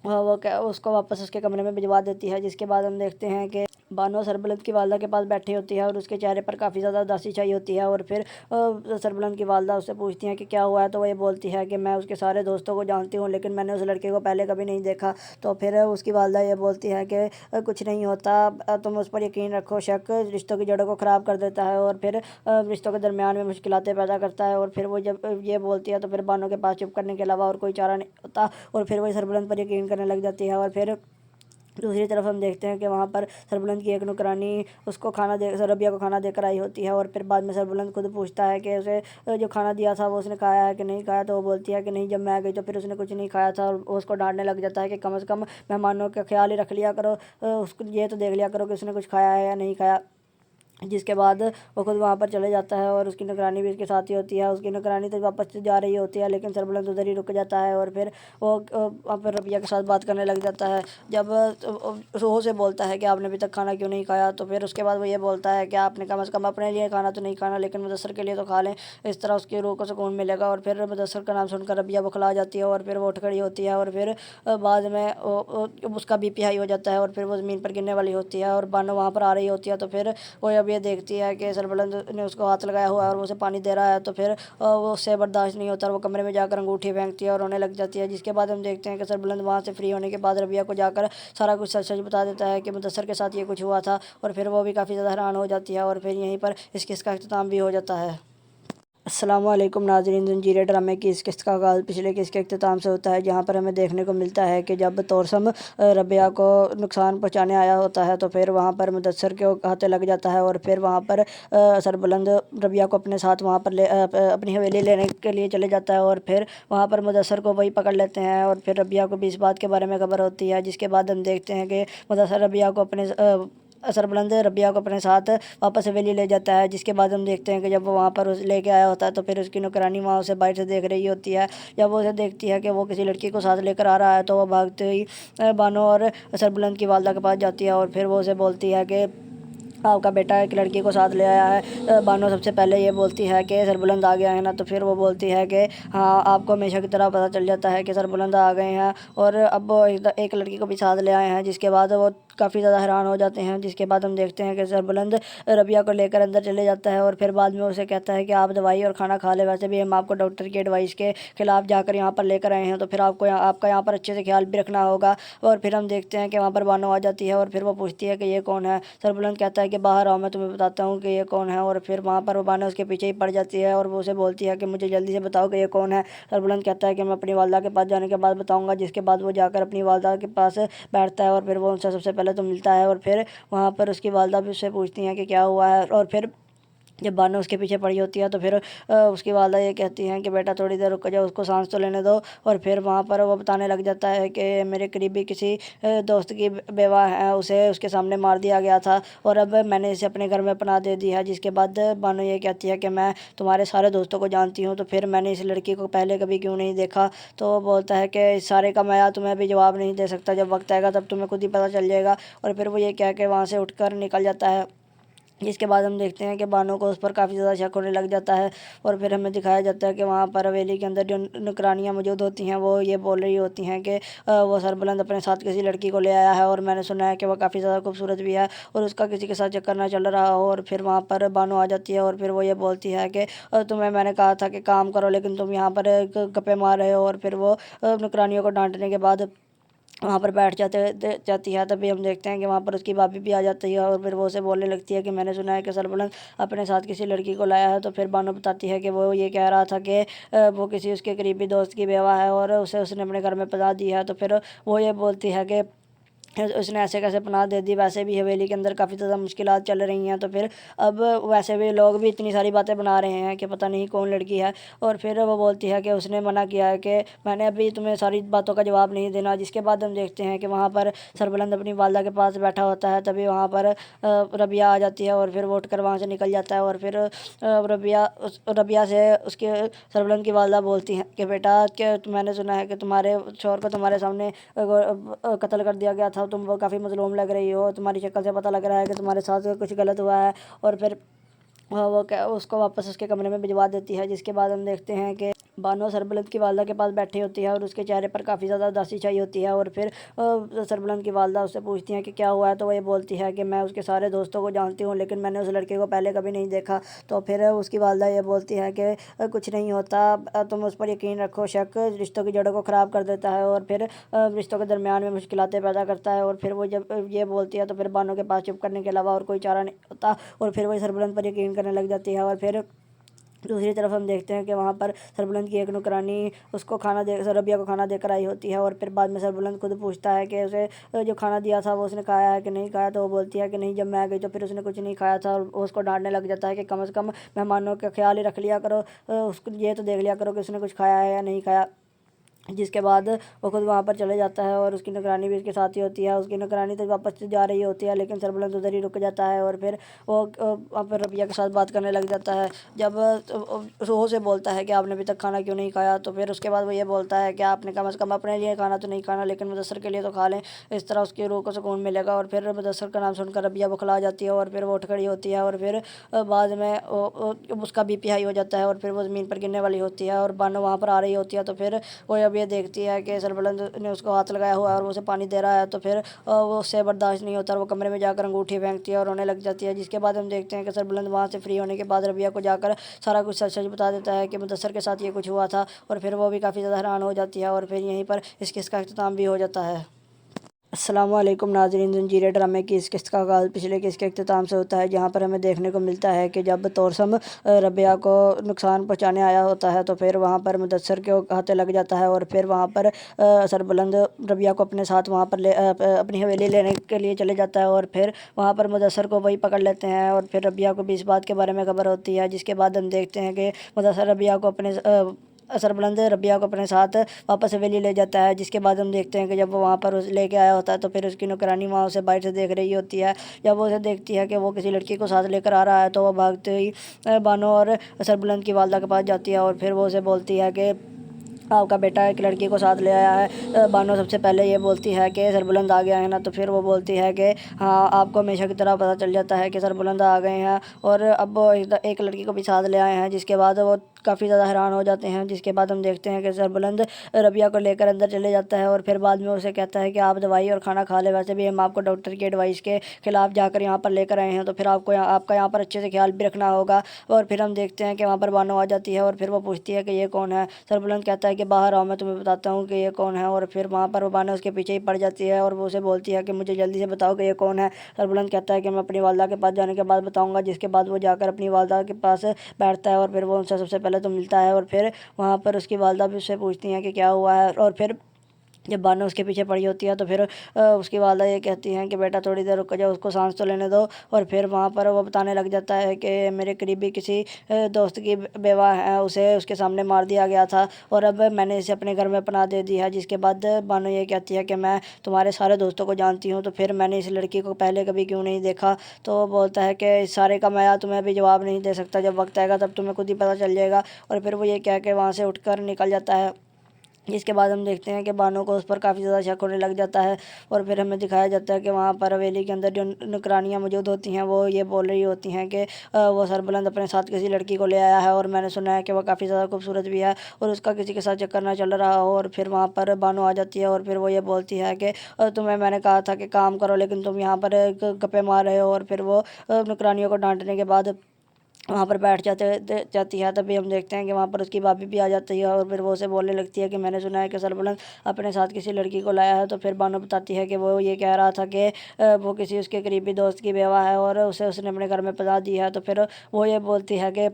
वो क्या उसको वापस उसके कमरे में भिजवा देती है। जिसके बाद हम देखते हैं कि बानो सरबुलंद की वालदा के पास बैठी होती है और उसके चेहरे पर काफ़ी ज़्यादा उदासी छाई होती है। और फिर सरबुलंद की वालदा उससे पूछती हैं कि क्या हुआ है। तो वो ये बोलती है कि मैं उसके सारे दोस्तों को जानती हूँ, लेकिन मैंने उस लड़के को पहले कभी नहीं देखा। तो फिर उसकी वालदा ये बोलती है कि कुछ नहीं होता, तुम उस पर यकीन रखो, शक रिश्तों की जड़ों को ख़राब कर देता है और फिर रिश्तों के दरमियान में मुश्किलातें पैदा करता है। और फिर वो जब ये बोलती है, तो फिर बानो के पास चुप करने के अलावा और कोई चारा नहीं होता और फिर वही सरबुलंद पर यकीन करने लग जाती है। और फिर दूसरी तरफ हम देखते हैं कि वहाँ पर सरबुलंद की एक नौकरानी उसको खाना दे रबिया को खाना देकर आई होती है। और फिर बाद में सरबुलंद खुद पूछता है कि उसे जो खाना दिया था वो उसने खाया है कि नहीं खाया। तो वो बोलती है कि नहीं, जब मैं गई तो फिर उसने कुछ नहीं खाया था। और वो उसको डांटने लग जाता है कि कम से कम मेहमानों का ख्याल ही रख लिया करो, उसको ये तो देख लिया करो कि उसने कुछ खाया है या नहीं खाया। जिसके बाद वो खुद वहाँ पर चले जाता है और उसकी निगरानी भी उसके साथ ही होती है। उसकी निगरानी तो वापस से जा रही होती है, लेकिन सरबलंद उधर ही रुक जाता है और फिर वो वहाँ पर रबिया के साथ बात करने लग जाता है। जब वो से बोलता है कि आपने अभी तक खाना क्यों नहीं खाया, तो फिर उसके बाद वो ये बोलता है कि आपने कम से कम अपने लिए खाना तो नहीं खाना, लेकिन मुदस्सर के लिए तो खा लें, इस तरह उसकी रूह को सुकून मिलेगा। और फिर मुदस्सर का नाम सुनकर रबिया बौखला जाती है और फिर वो उठ खड़ी होती है और फिर बाद में उसका बीपी हाई हो जाता है और फिर वो ज़मीन पर गिरने वाली होती है और बानो वहाँ पर आ रही होती है। तो फिर वो अब ये देखती है कि सरबलंद ने उसको हाथ लगाया हुआ है और वो उसे पानी दे रहा है, तो फिर वो उससे बर्दाश्त नहीं होता और वो कमरे में जाकर अंगूठी फेंकती है और रोने लग जाती है। जिसके बाद हम देखते हैं कि सरबलंद वहाँ से फ्री होने के बाद रबिया को जाकर सारा कुछ सच सच बता देता है कि मुदस्सर के साथ ये कुछ हुआ था, और फिर वो भी काफ़ी ज़्यादा हैरान हो जाती है और फिर यहीं पर इस किस्सा का अख्ताम भी हो जाता है। अस्सलामुअलैकुम नाज़रीन, ज़ंजीर ड्रामे की इस किस्त का आगाज़ पिछले किस्त के अख्ताम से होता है, जहाँ पर हमें देखने को मिलता है कि जब तौरसम रबिया को नुकसान पहुँचाने आया होता है, तो फिर वहाँ पर मुदस्सर के हाथे लग जाता है और फिर वहाँ पर सरबलंद रबिया को अपने साथ वहाँ पर अपनी हवेली लेने के लिए चले जाता है और फिर वहाँ पर मुदस्सर को वही पकड़ लेते हैं और फिर रबिया को भी इस बात के बारे में खबर होती है। जिसके बाद हम देखते हैं कि मुदस्सर रबिया को अपने सरबलंद रबिया को अपने साथ वापस हवेली ले जाता है। जिसके बाद हम देखते हैं कि जब वो वहाँ पर उस लेके आया होता है, तो फिर उसकी नौकरानी वहाँ उसे बाहर से देख रही होती है। जब वो उसे देखती है कि वो किसी लड़की को साथ लेकर आ रहा है, तो वो भागते ही बानो और सरबलंद की वालदा के पास जाती है और फिर वो उसे बोलती है कि आपका बेटा एक लड़की को साथ ले आया है। बानो सबसे पहले ये बोलती है कि सरबुलंद आ गया है ना, तो फिर वो बोलती है कि हाँ, आपको हमेशा की तरह पता चल जाता है कि सरबुलंद आ गए हैं और अब वो एक लड़की को भी साथ ले आए हैं। जिसके बाद वो काफ़ी ज़्यादा हैरान हो जाते हैं। जिसके बाद हम देखते हैं कि सरबुलंद रबिया को लेकर अंदर चले जाता है और फिर बाद में उसे कहता है कि आप दवाई और खाना खा ले, वैसे भी हम आपको डॉक्टर की एडवाइस के खिलाफ जाकर यहाँ पर लेकर आए हैं, तो फिर आपको आपका यहाँ पर अच्छे से ख्याल भी रखना होगा। और फिर हम देखते हैं कि वहाँ पर बानो आ जाती है और फिर वो पूछती है कि ये कौन है। सरबुलंद कहता है कि बाहर आओ, मैं तुम्हें बताता हूँ कि ये कौन है। और फिर वहाँ पर वो बानो उसके पीछे ही पड़ जाती है और वो उसे बोलती है कि मुझे जल्दी से बताओ कि ये कौन है। सरबुलंद कहता है कि मैं अपनी वालदा के पास जाने के बाद बताऊँगा। जिसके बाद वो जाकर अपनी वालदा के पास बैठता है और फिर वो उनसे सबसे पहले तो मिलता है और फिर वहाँ पर उसकी वालदा भी उससे पूछती हैं कि क्या हुआ है। और फिर जब बानो उसके पीछे पड़ी होती है, तो फिर उसकी वालदा ये कहती हैं कि बेटा थोड़ी देर रुक जाओ, उसको सांस तो लेने दो। और फिर वहाँ पर वो बताने लग जाता है कि मेरे करीबी किसी दोस्त की बेवा है, उसे उसके सामने मार दिया गया था और अब मैंने इसे अपने घर में पनाह दे दी है। जिसके बाद बानो ये कहती है कि मैं तुम्हारे सारे दोस्तों को जानती हूँ, तो फिर मैंने इस लड़की को पहले कभी क्यों नहीं देखा। तो वो बोलता है कि इस सारे का मैं तुम्हें अभी जवाब नहीं दे सकता, जब वक्त आएगा तब तुम्हें खुद ही पता चल जाएगा। और फिर वो ये कह के वहाँ से उठकर निकल जाता है। जिसके बाद हम देखते हैं कि बानो को उस पर काफ़ी ज़्यादा शक होने लग जाता है और फिर हमें दिखाया जाता है कि वहाँ पर हवेली के अंदर जो नौकरानियाँ मौजूद होती हैं, वो ये बोल रही होती हैं कि वो सरबुलंद अपने साथ किसी लड़की को ले आया है और मैंने सुना है कि वो काफ़ी ज़्यादा खूबसूरत भी है और उसका किसी के साथ चक्कर ना चल रहा हो। और फिर वहाँ पर बानो आ जाती है और फिर वो ये बोलती है कि तुम्हें मैंने कहा था कि काम करो, लेकिन तुम यहाँ पर गप्पे मार रहे हो। और फिर वो नौकरानियों को डांटने के बाद वहाँ पर बैठ जाती है। तभी हम देखते हैं कि वहाँ पर उसकी भाभी भी आ जाती है और फिर वो उसे बोलने लगती है कि मैंने सुना है कि सरबुलंद अपने साथ किसी लड़की को लाया है। तो फिर बानो बताती है कि वो ये कह रहा था कि वो किसी उसके करीबी दोस्त की बेवा है और उसे उसने अपने घर में पहुँचा दी है। तो फिर वो ये बोलती है कि उसने ऐसे कैसे पनाह दे दी, वैसे भी हवेली के अंदर काफ़ी ज़्यादा मुश्किलात चल रही हैं। तो फिर अब वैसे भी लोग भी इतनी सारी बातें बना रहे हैं कि पता नहीं कौन लड़की है। और फिर वो बोलती है कि उसने मना किया है कि मैंने अभी तुम्हें सारी बातों का जवाब नहीं देना। जिसके बाद हम देखते हैं कि वहाँ पर सरबुलंद अपनी वालदा के पास बैठा होता है। तभी वहाँ पर रबिया आ जाती है और फिर वो उठकर वहाँ से निकल जाता है और फिर रबिया से उसके सरबुलंद की वालदा बोलती हैं कि बेटा, क्या मैंने सुना है कि तुम्हारे शौहर को तुम्हारे सामने कत्ल कर दिया गया था, तुम वो काफ़ी मज़लूम लग रही हो, तुम्हारी शक्ल से पता लग रहा है कि तुम्हारे साथ कुछ गलत हुआ है। और फिर वो उसको वापस उसके कमरे में भिजवा देती है। जिसके बाद हम देखते हैं कि बानो सरबलंद की वालदा के पास बैठी होती है और उसके चेहरे पर काफ़ी ज़्यादा उदासी छाई होती है। और फिर सरबलंद की वालदा उससे पूछती है कि क्या हुआ है। तो वो ये बोलती है कि मैं उसके सारे दोस्तों को जानती हूँ, लेकिन मैंने उस लड़के को पहले कभी नहीं देखा। तो फिर उसकी वालदा ये बोलती है कि कुछ नहीं होता, तुम उस पर यकीन रखो, शक रिश्तों की जड़ों को ख़राब कर देता है और फिर रिश्तों के दरमियान में मुश्किलातें पैदा करता है। और फिर वो जब ये बोलती है, तो फिर बानो के पास चुप करने के अलावा और कोई चारा नहीं होता और फिर वो सरबलंद पर यकीन करने लग जाती है। और फिर दूसरी तरफ हम देखते हैं कि वहाँ पर सरबुलंद की एक नौकरानी उसको खाना दे रबिया को खाना देकर आई होती है। और फिर बाद में सरबुलंद खुद पूछता है कि उसे जो खाना दिया था वो उसने खाया है कि नहीं खाया। तो वो बोलती है कि नहीं, जब मैं आ गई तो फिर उसने कुछ नहीं खाया था। और वो उसको डांटने लग जाता है कि कम से कम मेहमानों का ख्याल ही रख लिया करो, उसको ये तो देख लिया करो कि उसने कुछ खाया है या नहीं खाया। जिसके बाद वो खुद वहाँ पर चले जाता है और उसकी निगरानी भी उसके साथ ही होती है। उसकी निगरानी तो वापस से जा रही होती है, लेकिन सरबलंद उधर ही रुक जाता है और फिर वो वहाँ पर रबिया के साथ बात करने लग जाता है। जब रूह से बोलता है कि आपने अभी तक खाना क्यों नहीं खाया, तो फिर उसके बाद वो ये बोलता है कि आपने कम से कम अपने लिए खाना तो नहीं खाना, लेकिन मुदस्सर के लिए तो खा लें, इस तरह उसकी रूह को सुकून मिलेगा। और फिर मुदस्सर का नाम सुनकर रबिया बौखला जाती है और फिर वो उठ खड़ी होती है और फिर बाद में उसका बीपी हाई हो जाता है और फिर वो ज़मीन पर गिरने वाली होती है और बानो वहाँ पर आ रही होती है। तो फिर वो अब ये देखती है कि सरबलंद ने उसको हाथ लगाया हुआ है और वो उसे पानी दे रहा है, तो फिर वो उससे बर्दाश्त नहीं होता और वो कमरे में जाकर अंगूठी फेंकती है और रोने लग जाती है। जिसके बाद हम देखते हैं कि सरबलंद वहाँ से फ्री होने के बाद रबिया को जाकर सारा कुछ सच सच बता देता है कि मुदस्सर के साथ ये कुछ हुआ था, और फिर वो भी काफ़ी ज़्यादा हैरान हो जाती है और फिर यहीं पर इस किस्त का अख्ताम भी हो जाता है। अस्सलामुअलैकुम नाज़रीन, ज़ंजीर ड्रामे की इस किस्त का आगाज़ पिछले किस्त के अख्ताम से होता है, जहाँ पर हमें देखने को मिलता है कि जब तौरसम रबिया को नुकसान पहुँचाने आया होता है, तो फिर वहाँ पर मुदस्सर के हाथे लग जाता है और फिर वहाँ पर सरबलंद रबिया को अपने साथ वहाँ पर अपनी हवेली लेने के लिए चले जाता है और फिर वहाँ पर मुदस्सर को वही पकड़ लेते हैं और फिर रबिया को भी इस बात के बारे में खबर होती है। जिसके बाद हम देखते हैं कि मुदस्सर रबिया को अपने सरबलंद रबिया को अपने साथ वापस हवेली ले जाता है। जिसके बाद हम देखते हैं कि जब वो वहाँ पर उस लेके आया होता है, तो फिर उसकी नौकरानी वहाँ उसे बाहर से देख रही होती है। जब वो उसे देखती है कि वो किसी लड़की को साथ लेकर आ रहा है, तो वो भागते ही बानो और सरबलंद की वालदा के पास जाती है और फिर वो उसे बोलती है कि आपका बेटा एक लड़की को साथ ले आया है। बानो सबसे पहले ये बोलती है कि सरबुलंद आ गया है ना, तो फिर वो बोलती है कि हाँ, आपको हमेशा की तरह पता चल जाता है कि सरबुलंद आ गए हैं और अब वो एक लड़की को भी साथ ले आए हैं। जिसके बाद वो काफ़ी ज़्यादा हैरान हो जाते हैं। जिसके बाद हम देखते हैं कि सरबुलंद रबिया को लेकर अंदर चले जाता है और फिर बाद में उसे कहता है कि आप दवाई और खाना खा ले, वैसे भी हम आपको डॉक्टर की एडवाइस के खिलाफ जाकर यहाँ पर लेकर आए हैं, तो फिर आपको आपका यहाँ पर अच्छे से ख्याल भी रखना होगा। और फिर हम देखते हैं कि वहाँ पर बानो आ जाती है और फिर वो पूछती है कि ये कौन है। सरबुलंद कहता है कि बाहर आओ, मैं तुम्हें बताता हूँ कि ये कौन है। और फिर वहाँ पर वो बानो उसके पीछे ही पड़ जाती है और वो उसे बोलती है कि मुझे जल्दी से बताओ कि ये कौन है। सरबुलंद कहता है कि मैं अपनी वालदा के पास जाने के बाद बताऊँगा। जिसके बाद वो जाकर अपनी वालदा के पास बैठता है और फिर वो उनसे सबसे पहले तो मिलता है और फिर वहाँ पर उसकी वालदा भी उससे पूछती हैं कि क्या हुआ है। और फिर जब बानो उसके पीछे पड़ी होती है, तो फिर उसकी वालदा ये कहती हैं कि बेटा थोड़ी देर रुक जाओ, उसको सांस तो लेने दो। और फिर वहाँ पर वो बताने लग जाता है कि मेरे करीबी किसी दोस्त की बेवा है, उसे उसके सामने मार दिया गया था और अब मैंने इसे अपने घर में पनाह दे दी है। जिसके बाद बानो ये कहती है कि मैं तुम्हारे सारे दोस्तों को जानती हूँ, तो फिर मैंने इस लड़की को पहले कभी क्यों नहीं देखा। तो वो बोलता है कि इस सारे का मैं तुम्हें अभी जवाब नहीं दे सकता, जब वक्त आएगा तब तुम्हें खुद ही पता चल जाएगा। और फिर वो ये कह के वहाँ से उठकर निकल जाता है। इसके बाद हम देखते हैं कि बानो को उस पर काफ़ी ज़्यादा शक होने लग जाता है और फिर हमें दिखाया जाता है कि वहाँ पर हवेली के अंदर जो नौकरानियाँ मौजूद होती हैं, वो ये बोल रही होती हैं कि वो सरबुलंद अपने साथ किसी लड़की को ले आया है और मैंने सुना है कि वह काफ़ी ज़्यादा खूबसूरत भी है और उसका किसी के साथ चक्कर ना चल रहा हो। और फिर वहाँ पर बानो आ जाती है और फिर वो ये बोलती है कि तुम्हें मैंने कहा था कि काम करो, लेकिन तुम यहाँ पर गप्पे मार रहे हो। और फिर वो नौकरानियों को डांटने के बाद वहाँ पर बैठ जाती है। तभी हम देखते हैं कि वहाँ पर उसकी भाभी भी आ जाती है और फिर वो उसे बोलने लगती है कि मैंने सुना है कि सरबुलंद अपने साथ किसी लड़की को लाया है। तो फिर बानो बताती है कि वो ये कह रहा था कि वो किसी उसके करीबी दोस्त की बेवा है और उसे उसने अपने घर में पना दी है। तो फिर वो ये बोलती है कि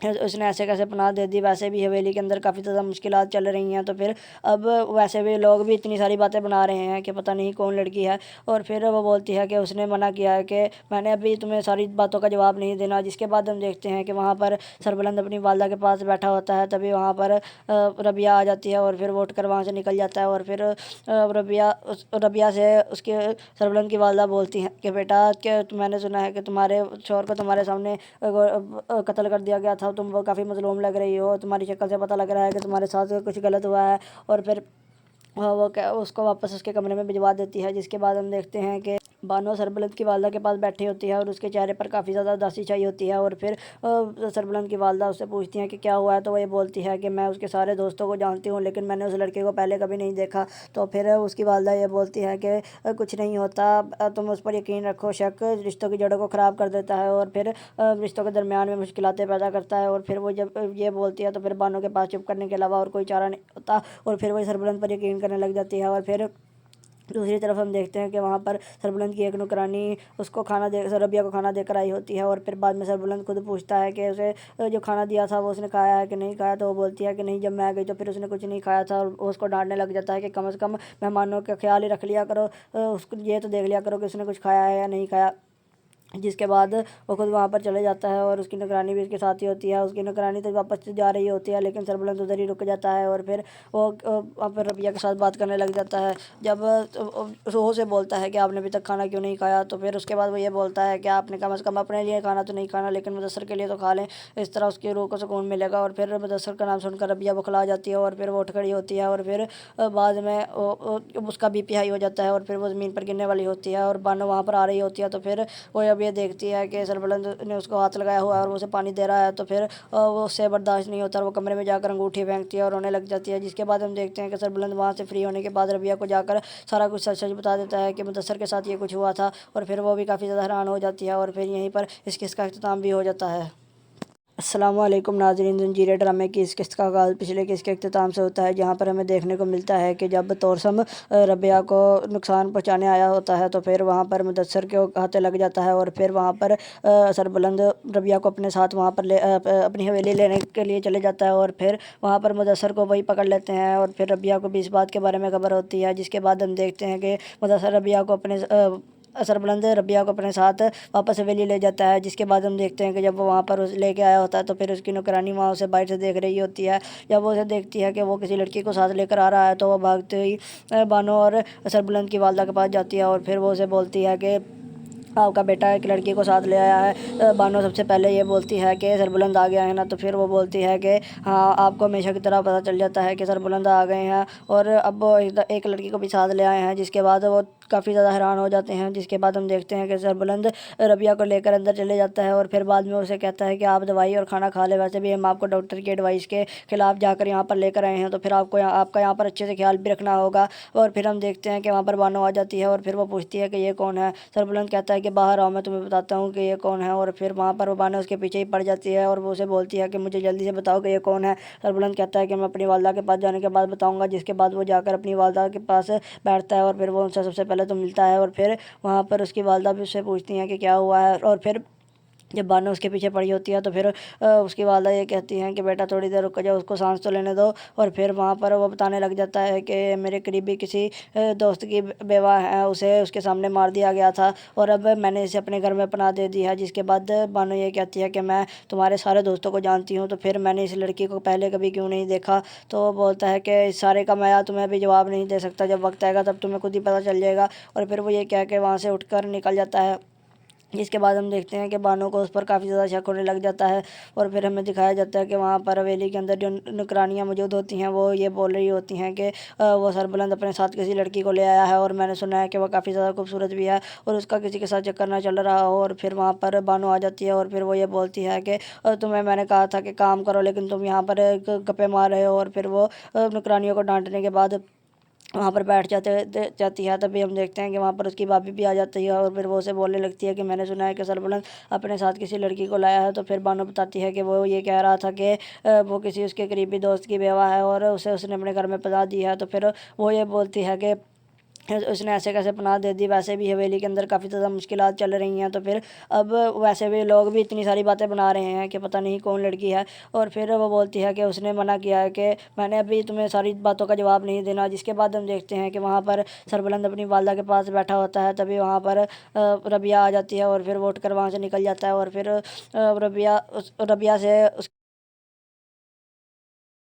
उसने ऐसे कैसे पनाह दे दी, वैसे भी हवेली के अंदर काफ़ी ज़्यादा मुश्किलात चल रही हैं। तो फिर अब वैसे भी लोग भी इतनी सारी बातें बना रहे हैं कि पता नहीं कौन लड़की है। और फिर वो बोलती है कि उसने मना किया है कि मैंने अभी तुम्हें सारी बातों का जवाब नहीं देना। जिसके बाद हम देखते हैं कि वहाँ पर सरबुलंद अपनी वालदा के पास बैठा होता है। तभी वहाँ पर रबिया आ जाती है और फिर वो उठकर वहाँ से निकल जाता है। और फिर रबिया से उसके सरबुलंद की वालदा बोलती हैं कि बेटा, क्या मैंने सुना है कि तुम्हारे शौहर को तुम्हारे सामने कत्ल कर दिया गया था, तुम वो काफ़ी मज़लूम लग रही हो, तुम्हारी शक्ल से पता लग रहा है कि तुम्हारे साथ कुछ गलत हुआ है। और फिर वो क्या उसको वापस उसके कमरे में भिजवा देती है। जिसके बाद हम देखते हैं कि बानो सरबलंद की वालदा के पास बैठी होती है और उसके चेहरे पर काफ़ी ज़्यादा उदासी छाई होती है। और फिर सरबलंद की वालदा उससे पूछती हैं कि क्या हुआ है। तो वो ये बोलती है कि मैं उसके सारे दोस्तों को जानती हूँ, लेकिन मैंने उस लड़के को पहले कभी नहीं देखा। तो फिर उसकी वालदा ये बोलती है कि कुछ नहीं होता, तुम उस पर यकीन रखो, शक रिश्तों की जड़ों को ख़राब कर देता है और फिर रिश्तों के दरमियान में मुश्किलातें पैदा करता है। और फिर वो जब ये बोलती है, तो फिर बानो के पास चुप करने के अलावा और कोई चारा नहीं होता और फिर वही सरबलंद पर यकीन करने लग जाती है। और फिर दूसरी तरफ हम देखते हैं कि वहाँ पर सरबुलंद की एक नौकरानी उसको खाना दे रबिया को खाना देकर आई होती है। और फिर बाद में सरबुलंद खुद पूछता है कि उसे जो खाना दिया था वो उसने खाया है कि नहीं खाया। तो वो बोलती है कि नहीं, जब मैं गई तो फिर उसने कुछ नहीं खाया था। और वो उसको डांटने लग जाता है कि कम से कम मेहमानों का ख्याल ही रख लिया करो, उसको ये तो देख लिया करो कि उसने कुछ खाया है या नहीं खाया। जिसके बाद वो खुद वहाँ पर चले जाता है और उसकी निगरानी भी उसके साथ ही होती है। उसकी निगरानी तो वापस से जा रही होती है, लेकिन सरबलंद उधर ही रुक जाता है और फिर वो वहाँ पर रबिया के साथ बात करने लग जाता है। जब वो से बोलता है कि आपने अभी तक खाना क्यों नहीं खाया, तो फिर उसके बाद वो ये बोलता है कि आपने कम से कम अपने लिए खाना तो नहीं खाना, लेकिन मुदस्सर के लिए तो खा लें, इस तरह उसकी रूह को सुकून मिलेगा। और फिर मुदस्सर का नाम सुनकर रबिया बौखला जाती है और फिर वो उठ खड़ी होती है और फिर बाद में उसका बीपी हाई हो जाता है और फिर वो ज़मीन पर गिरने वाली होती है और बानो वहाँ पर आ रही होती है। तो फिर वो अब ये देखती है कि सरबलंद ने उसको हाथ लगाया हुआ है और वो उसे पानी दे रहा है, तो फिर वो उससे बर्दाश्त नहीं होता और वो कमरे में जाकर अंगूठी फेंकती है और रोने लग जाती है। जिसके बाद हम देखते हैं कि सरबलंद वहाँ से फ्री होने के बाद रबिया को जाकर सारा कुछ सच सच बता देता है कि मुदस्सर के साथ ये कुछ हुआ था, और फिर वो भी काफ़ी ज़्यादा हैरान हो जाती है और फिर यहीं पर इस किस्त का अख्ताम भी हो जाता है। अस्सलामुअलैकुम नाज़रीन, ज़ंजीर ड्रामे की इस किस्त का आगाज़ पिछले किस्त के अख्ताम से होता है, जहाँ पर हमें देखने को मिलता है कि जब तोरसम रबिया को नुकसान पहुँचाने आया होता है, तो फिर वहाँ पर मुदस्सर के हाथे लग जाता है और फिर वहाँ पर सरबलंद रबिया को अपने साथ वहाँ पर अपनी हवेली लेने के लिए चले जाता है और फिर वहाँ पर मुदस्सर को वही पकड़ लेते हैं और फिर रबिया को भी इस बात के बारे में खबर होती है। जिसके बाद हम देखते हैं कि मुदस्सर रबिया को अपने सरबलंद रबिया को अपने साथ वापस हवेली ले जाता है। जिसके बाद हम देखते हैं कि जब वो वहाँ पर लेके आया होता है, तो फिर उसकी नौकरानी वहाँ उसे बाहर से देख रही होती है। जब वो उसे देखती है कि वो किसी लड़की को साथ लेकर आ रहा है, तो वो भागते ही बानो और सरबलंद की वालदा के पास जाती है और फिर वो उसे बोलती है कि आपका बेटा एक लड़की को साथ ले आया है। बानो सबसे पहले ये बोलती है कि सरबुलंद आ गया है ना, तो फिर वो बोलती है कि हाँ, आपको हमेशा की तरह पता चल जाता है कि सरबुलंद आ गए हैं और अब वो एक लड़की को भी साथ ले आए हैं। जिसके बाद वो काफ़ी ज़्यादा हैरान हो जाते हैं। जिसके बाद हम देखते हैं कि सरबुलंद रबिया को लेकर अंदर चले जाता है और फिर बाद में उसे कहता है कि आप दवाई और खाना खा ले, वैसे भी हम आपको डॉक्टर की एडवाइस के खिलाफ जाकर यहाँ पर लेकर आए हैं, तो फिर आपका यहाँ पर अच्छे से ख्याल भी रखना होगा। और फिर हम देखते हैं कि वहाँ पर बानो आ जाती है और फिर वो पूछती है कि ये कौन है। सरबुलंद कहता है कि बाहर आओ, मैं तुम्हें बताता हूँ कि ये कौन है। और फिर वहाँ पर वो बानो उसके पीछे ही पड़ जाती है और वो उसे बोलती है कि मुझे जल्दी से बताओ कि ये कौन है। सरबुलंद कहता है कि मैं अपनी वालदा के पास जाने के बाद बताऊँगा। जिसके बाद वो जाकर अपनी वालदा के पास बैठता है और फिर वो उनसे सबसे पहले तो मिलता है और फिर वहाँ पर उसकी वालदा भी उससे पूछती हैं कि क्या हुआ है। और फिर जब बानो उसके पीछे पड़ी होती है, तो फिर उसकी वालदा ये कहती हैं कि बेटा थोड़ी देर रुक जाओ, उसको सांस तो लेने दो। और फिर वहाँ पर वो बताने लग जाता है कि मेरे करीबी किसी दोस्त की बेवा है, उसे उसके सामने मार दिया गया था और अब मैंने इसे अपने घर में पनाह दे दी है। जिसके बाद बानो ये कहती है कि मैं तुम्हारे सारे दोस्तों को जानती हूँ, तो फिर मैंने इस लड़की को पहले कभी क्यों नहीं देखा। तो वो बोलता है कि इस सारे का मैं तुम्हें अभी जवाब नहीं दे सकता, जब वक्त आएगा तब तुम्हें खुद ही पता चल जाएगा। और फिर वो ये कह के वहाँ से उठकर निकल जाता है। जिसके बाद हम देखते हैं कि बानो को उस पर काफ़ी ज़्यादा शक होने लग जाता है और फिर हमें दिखाया जाता है कि वहाँ पर हवेली के अंदर जो नौकरानियाँ मौजूद होती हैं, वो ये बोल रही होती हैं कि वो सरबुलंद अपने साथ किसी लड़की को ले आया है और मैंने सुना है कि वह काफ़ी ज़्यादा खूबसूरत भी है और उसका किसी के साथ चक्कर ना चल रहा हो। और फिर वहाँ पर बानो आ जाती है और फिर वो ये बोलती है कि तुम्हें मैंने कहा था कि काम करो, लेकिन तुम यहाँ पर गप्पे मार रहे हो। और फिर वो नौकरानियों को डांटने के बाद वहाँ पर बैठ जाती है। तभी हम देखते हैं कि वहाँ पर उसकी भाभी भी आ जाती है और फिर वो उसे बोलने लगती है कि मैंने सुना है कि सरबुलंद अपने साथ किसी लड़की को लाया है। तो फिर बानो बताती है कि वो ये कह रहा था कि वो किसी उसके करीबी दोस्त की बेवा है और उसे उसने अपने घर में पना दी है। तो फिर वो ये बोलती है कि उसने ऐसे कैसे पनाह दे दी, वैसे भी हवेली के अंदर काफ़ी ज़्यादा मुश्किलात चल रही हैं। तो फिर अब वैसे भी लोग भी इतनी सारी बातें बना रहे हैं कि पता नहीं कौन लड़की है। और फिर वो बोलती है कि उसने मना किया है कि मैंने अभी तुम्हें सारी बातों का जवाब नहीं देना। जिसके बाद हम देखते हैं कि वहाँ पर सरबुलंद अपनी वालदा के पास बैठा होता है। तभी वहाँ पर रबिया आ जाती है और फिर वो उठकर वहाँ से निकल जाता है और फिर रबिया से